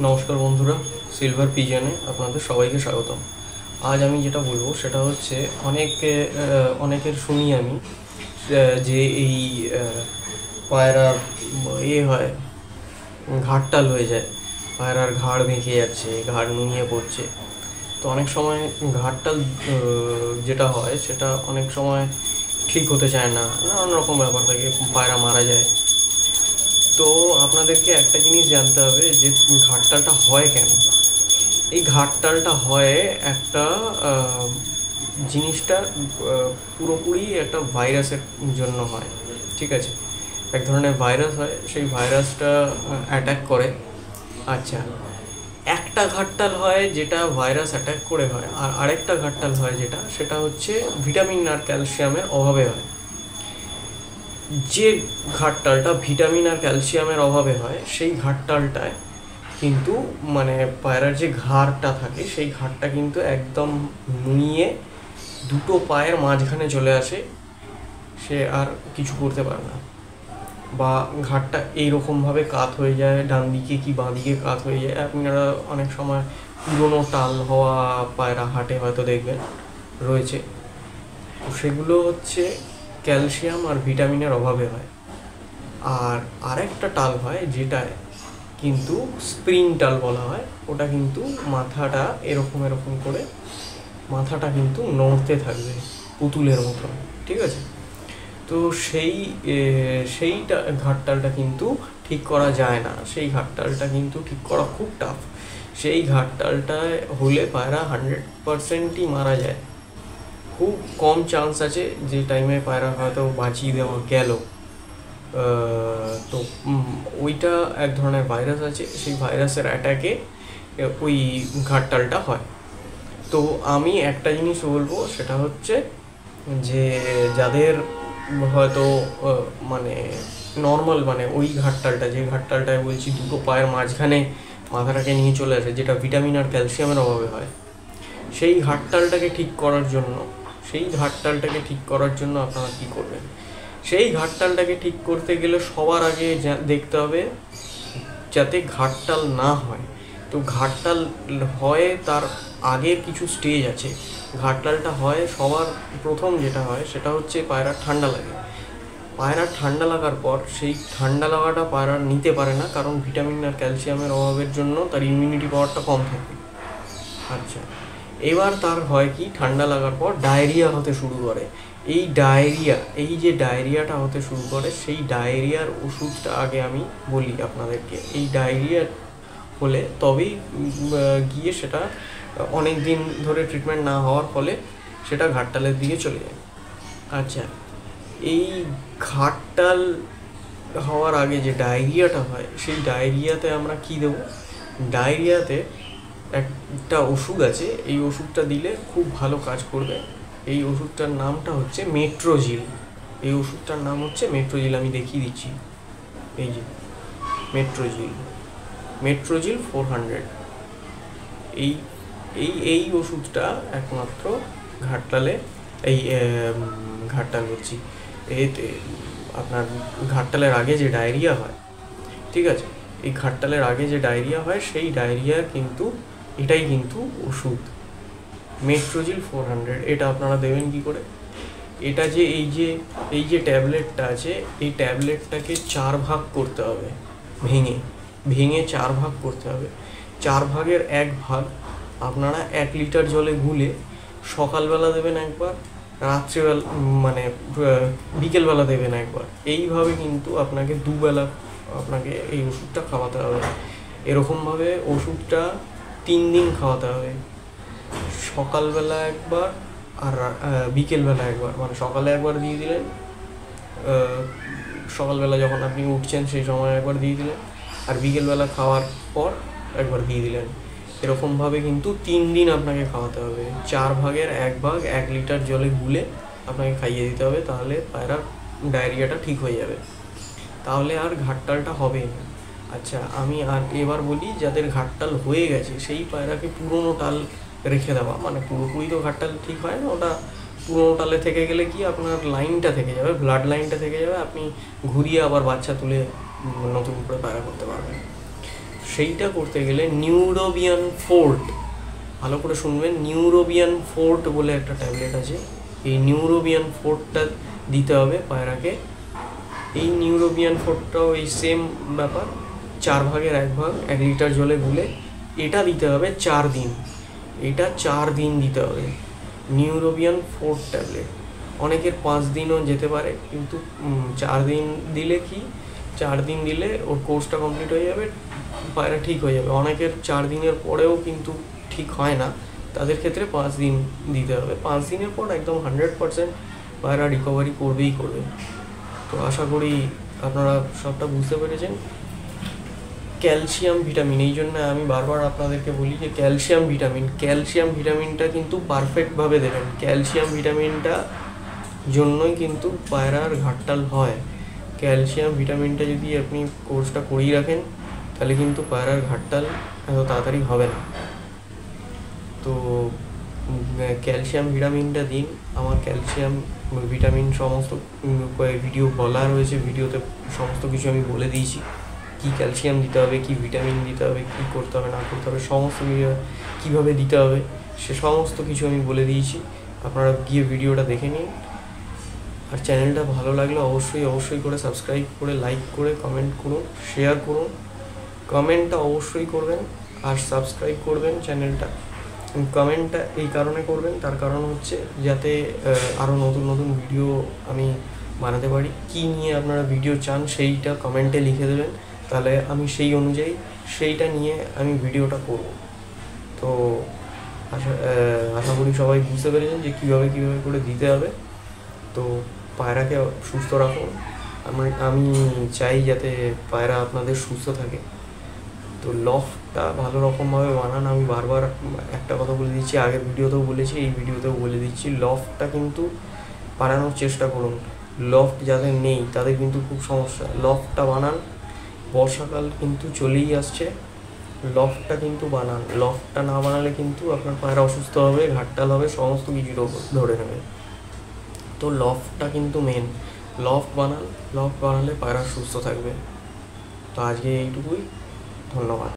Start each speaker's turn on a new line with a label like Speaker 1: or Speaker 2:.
Speaker 1: নমস্কার বন্ধুরা, সিলভার পিজনে আপনাদের সবাইকে স্বাগতম। আজ আমি যেটা বলবো সেটা হচ্ছে অনেকের শুনি আমি যে এই পায়রার হয়, ঘাড়টাল হয়ে যায়, পায়রার ঘাড় ভেঙে যাচ্ছে, ঘাড় নুয়ে পড়ছে। তো অনেক সময় ঘাড়টাল যেটা হয় সেটা অনেক সময় ঠিক হতে চায় না, নানান রকম ব্যাপার থাকে, পায়রা মারা যায়। তো আপনাদেরকে একটা জিনিস জানতে হবে যে ঘাটতালটা হয় কেন। এই ঘাটতালটা হয় একটা জিনিসটা পুরোপুরি একটা ভাইরাসের জন্য হয়। ঠিক আছে, এক ধরনের ভাইরাস হয়, সেই ভাইরাসটা অ্যাটাক করে। আচ্ছা, একটা ঘাটতাল হয় যেটা ভাইরাস অ্যাটাক করে হয়, আর আরেকটা ঘাটতাল হয় সেটা হচ্ছে ভিটামিন আর ক্যালসিয়ামের অভাবে হয়। যে ঘাটতালটা ভিটামিন আর ক্যালসিয়ামের অভাবে হয় সেই ঘাটতালটায় কিন্তু মানে পায়রার যে ঘাড়টা থাকে সেই ঘাড়টা কিন্তু একদম নুয়ে দুটো পায়ের মাঝখানে চলে আসে, সে আর কিছু করতে পারে না। বা ঘাড়টা এইরকমভাবে কাত হয়ে যায়, ডান দিকে কি বাঁ দিকে কাত হয়ে যায়। আপনারা অনেক সময় পুরোনো টাল হওয়া পায়রা হাটে হয়তো দেখবেন রয়েছে, তো সেগুলো হচ্ছে ক্যালসিয়াম আর ভিটামিনের অভাবে হয়। আর আরেকটা টাল হয় যেটায় কিন্তু স্প্রিং টাল বলা হয়, ওটা কিন্তু মাথাটা এরকম এরকম করে মাথাটা কিন্তু নড়তে থাকবে পুতুলের মতো। ঠিক আছে, তো সেইটা ঘাটতালটা কিন্তু ঠিক করা যায় না, সেই ঘাটতালটা কিন্তু ঠিক করা খুব টাফ। সেই ঘাটতালটা হলে পায়রা 100%ই মারা যায়। খুব কম চান্স আছে যে টাইমে পায়রা হয়তো বাঁচিয়ে দেওয়া গেল। তো ওইটা এক ধরনের ভাইরাস আছে, সেই ভাইরাসের অ্যাটাকে ওই ঘাটতালটা হয়। তো আমি একটা জিনিস বলবো, সেটা হচ্ছে যে যাদের হয়তো মানে নর্মাল মানে ওই ঘাটতালটা, যে ঘাটতালটায় বলছি দুটো পায়ের মাঝখানে মাথাটাকে নিয়ে চলে আসে, যেটা ভিটামিন আর ক্যালসিয়ামের অভাবে হয়, সেই ঘাটতালটাকে ঠিক করার জন্য আপনারা কী করবেন? সেই ঘাটতালটাকে ঠিক করতে গেলে সবার আগে দেখতে হবে যাতে ঘাটতাল না হয়। তো ঘাটতাল হয় তার আগের কিছু স্টেজ আছে। ঘাটতালটা হয় সবার প্রথম যেটা হয় সেটা হচ্ছে পায়রার ঠান্ডা লাগে। পায়রার ঠান্ডা লাগার পর সেই ঠান্ডা লাগাটা পায়রা নিতে পারে না, কারণ ভিটামিন আর ক্যালসিয়ামের অভাবের জন্য তার ইমিউনিটি পাওয়ারটা কম থাকে। আচ্ছা, এবার তার হয় কি, ঠান্ডা লাগার পর ডায়রিয়া হতে শুরু করে। এই যে ডায়রিয়াটা হতে শুরু করে, সেই ডায়রিয়ার ওষুধটা আগে আমি বলি আপনাদেরকে। এই ডায়রিয়া হলে তবেই গিয়ে সেটা অনেক দিন ধরে ট্রিটমেন্ট না হওয়ার ফলে সেটা ঘাটতালের দিকে চলে যায়। আচ্ছা, এই ঘাটতাল হওয়ার আগে যে ডায়রিয়াটা হয়, সেই ডায়রিয়াতে আমরা কি দেবো? ডায়রিয়াতে একটা ওষুধ আছে, এই ওষুধটা দিলে খুব ভালো কাজ করবে। এই ওষুধটার নামটা হচ্ছে মেট্রোজিল। এই ওষুধটার নাম হচ্ছে মেট্রোজিল, আমি দেখিয়ে দিচ্ছি। এই যে মেট্রোজিল 400। এই এই এই ওষুধটা একমাত্র ঘাটতালে, এই ঘাটতাল বলছি, এতে আপনার ঘাটতালের আগে যে ডায়রিয়া হয়, ঠিক আছে, এই ঘাটতালের আগে যে ডায়রিয়া হয় সেই ডায়রিয়ার কিন্তু এটাই কিন্তু ওষুধ, মেট্রোজিল 400। এটা আপনারা দেবেন কি করে? এটা যে এই যে ট্যাবলেটটা আছে, এই ট্যাবলেটটাকে 4 ভাগ করতে হবে, ভেঙে ভেঙে 4 ভাগ করতে হবে। 4 ভাগের 1 ভাগ আপনারা 1 লিটার জলে গুলে সকালবেলা দেবেন একবার, রাত্রিবেলা মানে বিকেলবেলা দেবেন একবার। এইভাবে কিন্তু আপনাকে দুবেলা আপনাকে এই ওষুধটা খাওয়াতে হবে। এরকমভাবে ওষুধটা 3 দিন খাওয়াতে হবে, সকালবেলা একবার আর বিকেলবেলা একবার। মানে সকালে একবার দিয়ে দিলেন, সকালবেলা যখন আপনি উঠছেন সেই সময় একবার দিয়ে দিলেন, আর বিকেলবেলা খাওয়ার পর একবার দিয়ে দিলেন। এরকমভাবে কিন্তু 3 দিন আপনাকে খাওয়াতে হবে। 4 ভাগের 1 ভাগ 1 লিটার জলে গুলে আপনাকে খাইয়ে দিতে হবে, তাহলে পায়রার ডায়রিয়াটা ঠিক হয়ে যাবে, তাহলে আর ঘাটতালটা হবে না। আচ্ছা, আমি আর এবার বলি, যাদের ঘাটতাল হয়ে গেছে সেই পায়রাকে পুরোনো টাল রেখে দেওয়া, মানে পুরোপুরি তো ঘাটতাল ঠিক হয় না, ওটা পুরোনো টালে থেকে গেলে কি আপনার লাইনটা থেকে যাবে, ব্লাড লাইনটা থেকে যাবে, আপনি ঘুরিয়ে আবার বাচ্চা তুলে নতুন করে পায়রা করতে পারবেন। সেইটা করতে গেলে নিউরোবিয়ান ফোর্ট, ভালো করে শুনবেন, নিউরোবিয়ান ফোর্ট বলে একটা ট্যাবলেট আছে, এই নিউরোবিয়ান ফোর্টটা দিতে হবে পায়রাকে। এই নিউরোবিয়ান ফোর্টটাও এই সেম ব্যাপার, 4 ভাগের 1 ভাগ 1 লিটার জলে গুলে এটা দিতে হবে 4 দিন, এটা 4 দিন দিতে হবে নিউরোবিয়ান ফোর্ট ট্যাবলেট। অনেকের 5 দিনও যেতে পারে, কিন্তু 4 দিন দিলে কি, 4 দিন দিলে ওর কোর্সটা কমপ্লিট হয়ে যাবে, পায়রা ঠিক হয়ে যাবে। অনেকের 4 দিনের পরেও কিন্তু ঠিক হয় না, তাদের ক্ষেত্রে 5 দিন দিতে হবে। 5 দিনের পর একদম 100% পায়রা রিকভারি করবেই করবে। তো আশা করি আপনারা সবটা বুঝতে পেরেছেন। ক্যালসিয়াম ভিটামিন, এই জন্য আমি বারবার আপনাদেরকে বলি যে ক্যালসিয়াম ভিটামিনটা কিন্তু পারফেক্টভাবে দেবেন। ক্যালসিয়াম ভিটামিনটা জন্যই কিন্তু পায়রার ঘাটতাল হয়। ক্যালসিয়াম ভিটামিনটা যদি আপনি কোর্সটা করিয়ে রাখেন তাহলে কিন্তু পায়রার ঘাটতাল এত তাড়াতাড়ি হবে না। তো ক্যালসিয়াম ভিটামিনটা দিন। আমার ক্যালসিয়াম ভিটামিন সমস্ত ভিডিও বলা রয়েছে, ভিডিওতে সমস্ত কিছু আমি বলে দিয়েছি, কী ক্যালসিয়াম দিতে হবে, কী ভিটামিন দিতে হবে, কী করতে হবে না করতে হবে, সমস্ত কীভাবে দিতে হবে সে সমস্ত কিছু আমি বলে দিয়েছি। আপনারা গিয়ে ভিডিওটা দেখে নিন। আর চ্যানেলটা ভালো লাগলে অবশ্যই করে সাবস্ক্রাইব করে, লাইক করে, কমেন্ট করুন, শেয়ার করুন। কমেন্টটা অবশ্যই করবেন আর সাবস্ক্রাইব করবেন চ্যানেলটা। কমেন্টটা এই কারণে করবেন, তার কারণ হচ্ছে যাতে আরও নতুন ভিডিও আমি বানাতে পারি। কী নিয়ে আপনারা ভিডিও চান সেইটা কমেন্টে লিখে দেবেন, তাহলে আমি সেই অনুযায়ী সেইটা নিয়ে আমি ভিডিওটা করব। তো আশা করি সবাই বুঝতে পেরেছেন যে কীভাবে করে দিতে হবে। তো পায়রাকে সুস্থ রাখুন। আমি চাই যাতে পায়রা আপনাদের সুস্থ থাকে। তো লফটটা ভালো রকমভাবে বানান। আমি বারবার একটা কথা বলে দিচ্ছি, আগের ভিডিওতেও বলেছি, এই ভিডিওতেও বলে দিচ্ছি, লফটটা কিন্তু বানানোর চেষ্টা করুন। লফট যাদের নেই তাদের কিন্তু খুব সমস্যা, লফটটা বানান। বর্ষাকাল কিন্তু চলেই আসছে, লফটটা কিন্তু বানান। লফটটা না বানালে কিন্তু আপনার পায়রা অসুস্থ হবে, ঘাটতাল হবে, সমস্ত কিছু রোগ ধরে নেবে। তো লফটটা কিন্তু মেন, লফট বানান। লফট বানালে পায়রা সুস্থ থাকবে। তো আজকে এইটুকুই, ধন্যবাদ।